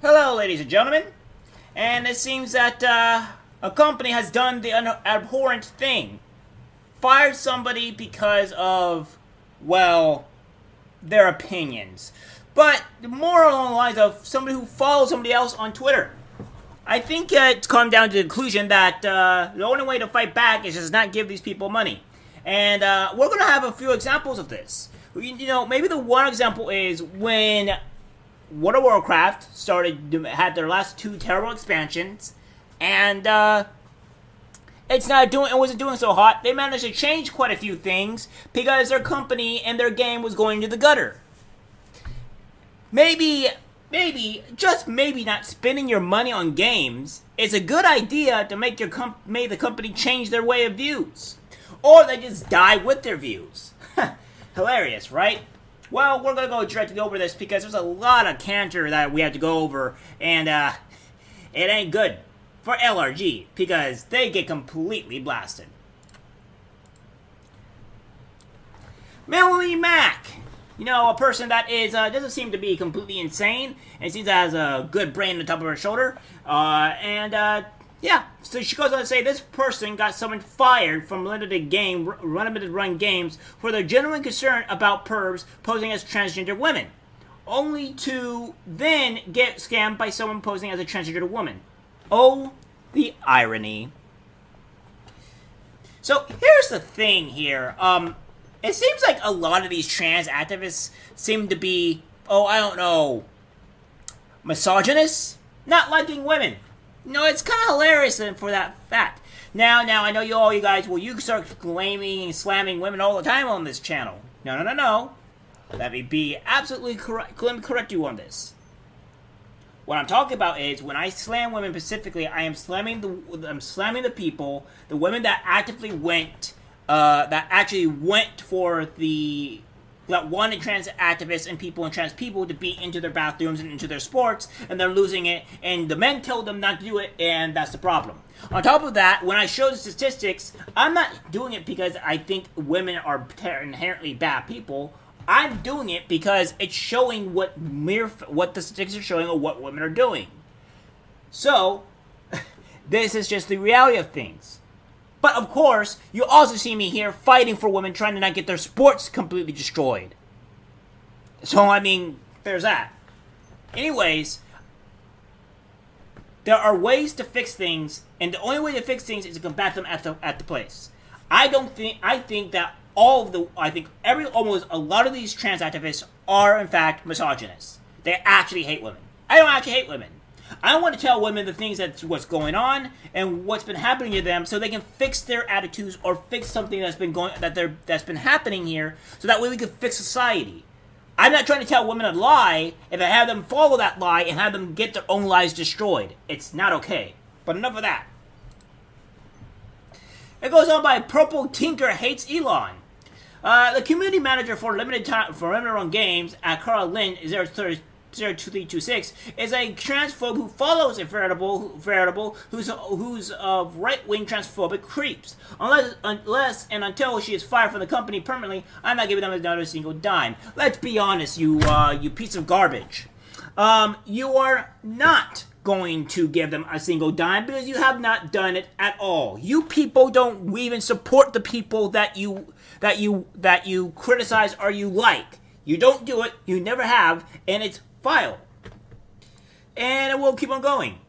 Hello, ladies and gentlemen. And it seems that a company has done the abhorrent thing. Fired somebody because of, well, their opinions. But more along the lines of somebody who follows somebody else on Twitter. I think it's come down to the conclusion that the only way to fight back is just not give these people money. And we're going to have a few examples of this. You know, maybe the one example is when World of Warcraft had their last two terrible expansions, and it wasn't doing so hot. They managed to change quite a few things because their company and their game was going to the gutter. Maybe, just maybe not spending your money on games is a good idea to make the company change their way of views. Or they just die with their views. Hilarious, right? Well, we're going to go directly over this because there's a lot of canter that we have to go over, and it ain't good for LRG because they get completely blasted. Melanie Mack. You know, a person that doesn't seem to be completely insane, and seems to has a good brain on the top of her shoulder. Yeah, so she goes on to say this person got someone fired from limited run games for their genuine concern about pervs posing as transgender women, only to then get scammed by someone posing as a transgender woman. Oh, the irony. So here's the thing here. It seems like a lot of these trans activists seem to be, misogynists, not liking women. No, it's kind of hilarious for that fact. Now, I know you guys, you start claiming and slamming women all the time on this channel. No. Let me be absolutely correct. Let me correct you on this. What I'm talking about is when I slam women specifically, I'm slamming the people, the women that actively went, that wanted trans activists and trans people to be into their bathrooms and into their sports, and they're losing it, and the men told them not to do it, and that's the problem. On top of that, when I show the statistics, I'm not doing it because I think women are inherently bad people. I'm doing it because it's showing what the statistics are showing of what women are doing. So, this is just the reality of things. But of course, you also see me here fighting for women, trying to not get their sports completely destroyed. So, I mean, there's that. Anyways, there are ways to fix things, and the only way to fix things is to combat them at the place. I think that almost a lot of these trans activists are in fact misogynists. They actually hate women. I don't actually hate women. I want to tell women the things that's what's going on and what's been happening to them, so they can fix their attitudes or fix something that's been happening here, so that way we can fix society. I'm not trying to tell women a lie and I have them follow that lie and have them get their own lives destroyed. It's not okay. But enough of that. It goes on by Purple Tinker Hates Elon. The community manager for limited run games at Carl Lynn 02326 is a transphobe who follows a veritable who's of right-wing transphobic creeps. Unless and until she is fired from the company permanently, I'm not giving them another single dime. Let's be honest, you piece of garbage. You are not going to give them a single dime because you have not done it at all. You people don't even support the people that you criticize or you like. You don't do it, you never have, and it's vile. And it will keep on going.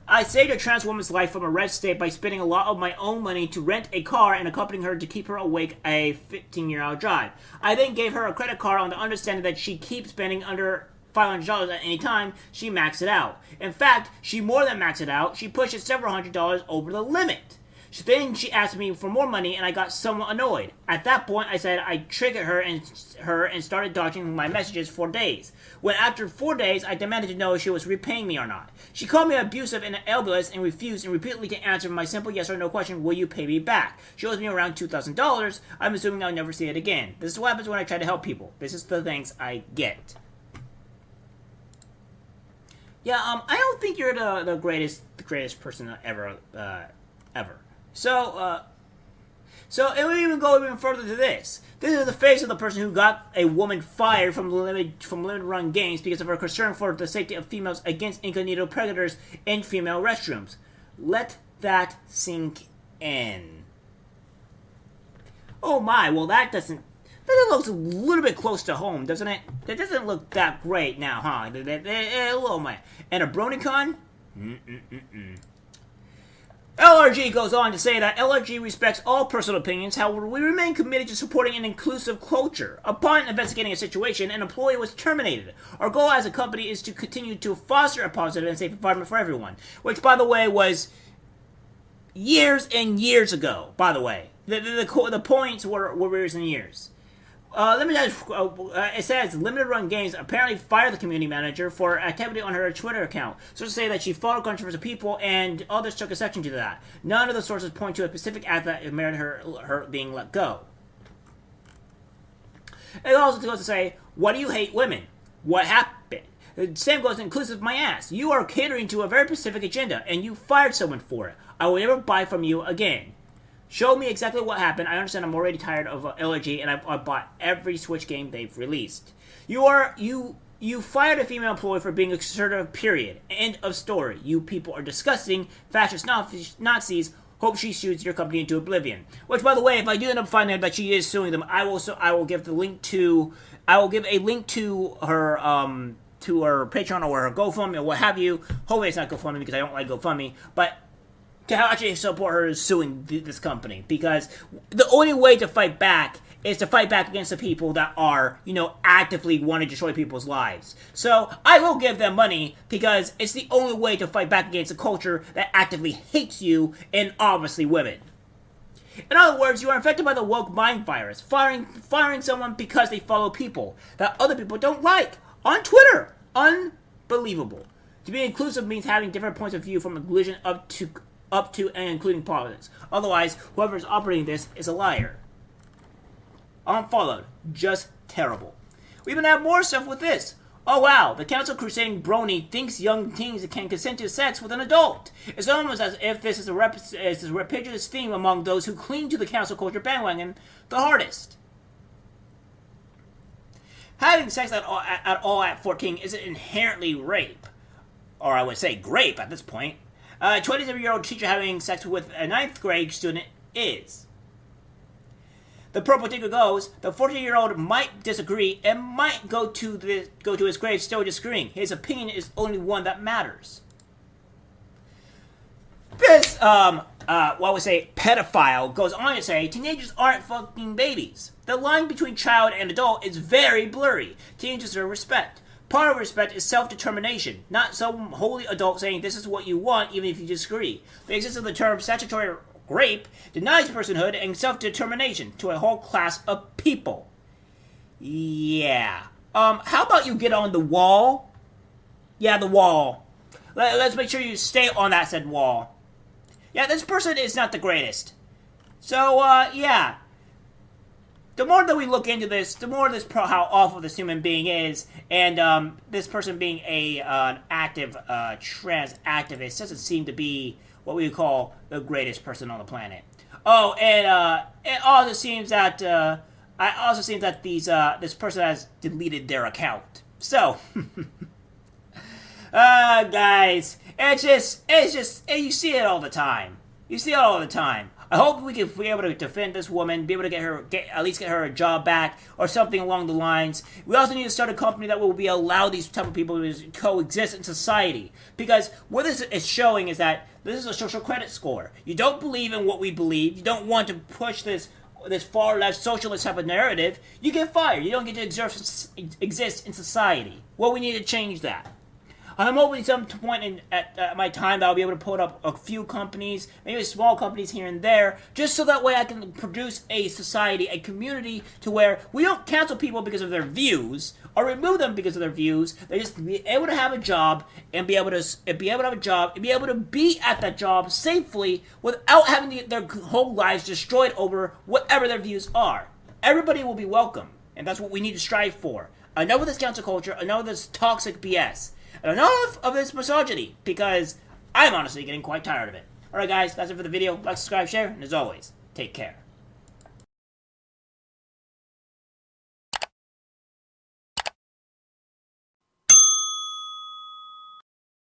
I saved a trans woman's life from a red state by spending a lot of my own money to rent a car and accompanying her to keep her awake a 15-year-old drive. I then gave her a credit card on the understanding that she keeps spending under $500 at any time she maxed it out. In fact, she more than maxed it out. She pushed it several $100s over the limit. Then she asked me for more money, and I got somewhat annoyed. At that point, I said I triggered her and started dodging my messages for days. When after 4 days, I demanded to know if she was repaying me or not. She called me abusive and ableist and refused and repeatedly to answer my simple yes or no question, will you pay me back? She owes me around $2,000. I'm assuming I'll never see it again. This is what happens when I try to help people. This is the things I get. Yeah, I don't think you're the greatest person ever. So, So it would even go even further to this. This is the face of the person who got a woman fired from limited run games because of her concern for the safety of females against incognito predators in female restrooms. Let that sink in. Oh my, well that looks a little bit close to home, doesn't it? That doesn't look that great now, huh? Oh my. And a BronyCon? LRG goes on to say that LRG respects all personal opinions, however, we remain committed to supporting an inclusive culture. Upon investigating a situation, an employee was terminated. Our goal as a company is to continue to foster a positive and safe environment for everyone, which, by the way, was years and years ago, by the way. The points were years and years. Let me just, it says Limited Run Games apparently fired the community manager for activity on her Twitter account. So to say that she followed controversial people and others took exception to that. None of the sources point to a specific act that merited her being let go. It also goes to say, why do you hate women? What happened? Same goes inclusive my ass. You are catering to a very specific agenda and you fired someone for it. I will never buy from you again. Show me exactly what happened. I understand I'm already tired of LRG, and I bought every Switch game they've released. You fired a female employee for being assertive, period. End of story. You people are disgusting, fascist Nazis. Hope she shoots your company into oblivion. Which, by the way, if I do end up finding out that she is suing them, I will give a link to her Patreon or her GoFundMe or what have you. Hopefully it's not GoFundMe because I don't like GoFundMe, but to actually support her is suing this company, because the only way to fight back is to fight back against the people that are, actively want to destroy people's lives. So I will give them money because it's the only way to fight back against a culture that actively hates you and obviously women. In other words, you are infected by the woke mind virus, firing someone because they follow people that other people don't like on Twitter. Unbelievable. To be inclusive means having different points of view from inclusion up to and including politics. Otherwise, whoever is operating this is a liar. Unfollowed. Just terrible. We even have more stuff with this. Oh wow, the council crusading brony thinks young teens can consent to sex with an adult. It's almost as if this is a repetitious theme among those who cling to the council culture bandwagon the hardest. Having sex at all at 14 isn't inherently rape. Or I would say grape at this point. A 27-year-old teacher having sex with a 9th grade student is. The purple ticker goes, the 14-year-old might disagree and might go to his grave still disagreeing. His opinion is only one that matters. This, pedophile goes on to say, teenagers aren't fucking babies. The line between child and adult is very blurry. Teenagers deserve respect. Part of respect is self-determination, not some holy adult saying this is what you want even if you disagree. The existence of the term statutory rape denies personhood and self-determination to a whole class of people. Yeah. How about you get on the wall? Yeah, the wall. Let's make sure you stay on that said wall. Yeah, this person is not the greatest. So, yeah. The more that we look into this, the more how awful this human being is, and this person being an active trans activist doesn't seem to be what we would call the greatest person on the planet. Oh, and it also seems that this person has deleted their account. So, guys, it's just you see it all the time. You see it all the time. I hope we can be able to defend this woman, be able to at least get her a job back, or something along the lines. We also need to start a company that will allow these type of people to coexist in society. Because what this is showing is that this is a social credit score. You don't believe in what we believe. You don't want to push this far left socialist type of narrative. You get fired. You don't get to exist in society. Well, we need to change that. I'm hoping some point at my time that I'll be able to put up a few companies, maybe small companies here and there, just so that way I can produce a society, a community, to where we don't cancel people because of their views or remove them because of their views. They just be able to have a job and be able to be at that job safely without having their whole lives destroyed over whatever their views are. Everybody will be welcome, and that's what we need to strive for. Enough of this cancel culture. Enough of this toxic BS. And enough of this misogyny, because I'm honestly getting quite tired of it. Alright guys, that's it for the video. Like, subscribe, share, and as always, take care.